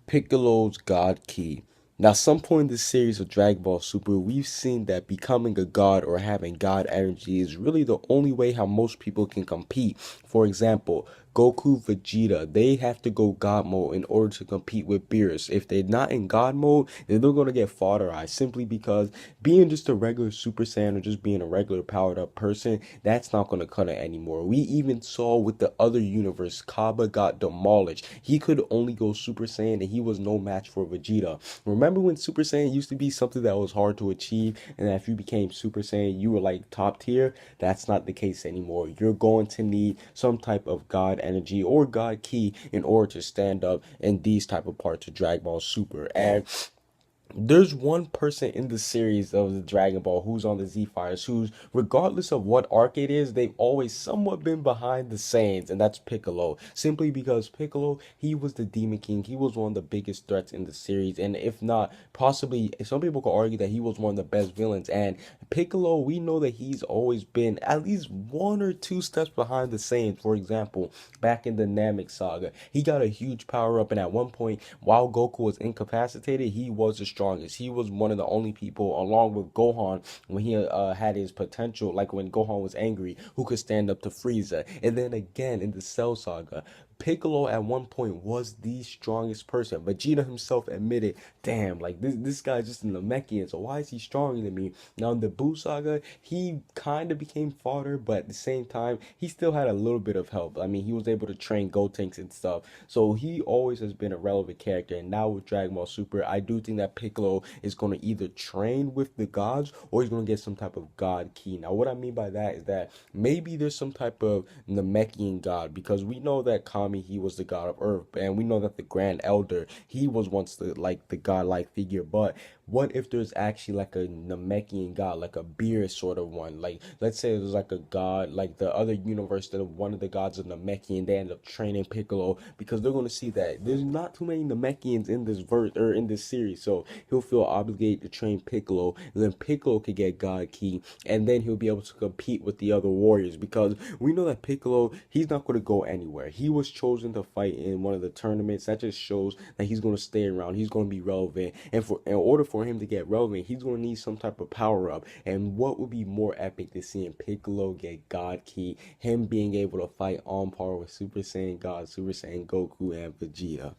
Piccolo's God Key. Now, some point in the series of Dragon Ball Super, we've seen that becoming a god or having god energy is really the only way how most people can compete. For example, Goku, Vegeta, they have to go God mode in order to compete with Beerus. If they're not in God mode, then they're gonna get fodderized simply because being just a regular Super Saiyan or just being a regular powered up person, that's not gonna cut it anymore. We even saw with the other universe, Kaba got demolished. He could only go Super Saiyan and he was no match for Vegeta. Remember when Super Saiyan used to be something that was hard to achieve, and if you became Super Saiyan, you were like top tier? That's not the case anymore. You're going to need some type of God energy or God key in order to stand up in these type of parts of Dragon Ball Super. And there's one person in the series of the Dragon Ball who's on the Z Fighters who's, regardless of what arc it is, they've always somewhat been behind the scenes, and that's Piccolo. Simply because Piccolo, he was the Demon King, he was one of the biggest threats in the series, and if not, possibly some people could argue that he was one of the best villains. And Piccolo, we know that he's always been at least one or two steps behind the scenes. For example, back in the Namek saga, he got a huge power up, and at one point, while Goku was incapacitated, he was the strongest. He was one of the only people, along with Gohan, when he had his potential, like when Gohan was angry, who could stand up to Frieza. And then again in the Cell saga, Piccolo at one point was the strongest person. Vegeta himself admitted, damn, like this guy's just in the Namekian, so why is he stronger than me? Now in the Buu saga, he kind of became fodder, but at the same time, he still had a little bit of help. I mean, he was able to train Gotenks and stuff. So he always has been a relevant character. And now with Dragon Ball Super, I do think that Piccolo is going to either train with the gods or he's going to get some type of god key. Now, what I mean by that is that maybe there's some type of Namekian god, because we know that Kami, he was the god of Earth, and we know that the Grand Elder, he was once the godlike figure. But what if there's actually like a Namekian god, like a beer sort of one? Like, let's say there's like a god, like the other universe, that one of the gods of Namekian, they end up training Piccolo because they're going to see that there's not too many Namekians in this verse or in this series. So he'll feel obligated to train Piccolo, and then Piccolo could get God Key, and then he'll be able to compete with the other warriors, because we know that Piccolo, he's not going to go anywhere. He was chosen to fight in one of the tournaments. That just shows that he's going to stay around. He's going to be relevant, and in order for him to get relevant, he's going to need some type of power up. And what would be more epic than seeing Piccolo get God Key, him being able to fight on par with Super Saiyan God, Super Saiyan Goku, and Vegeta?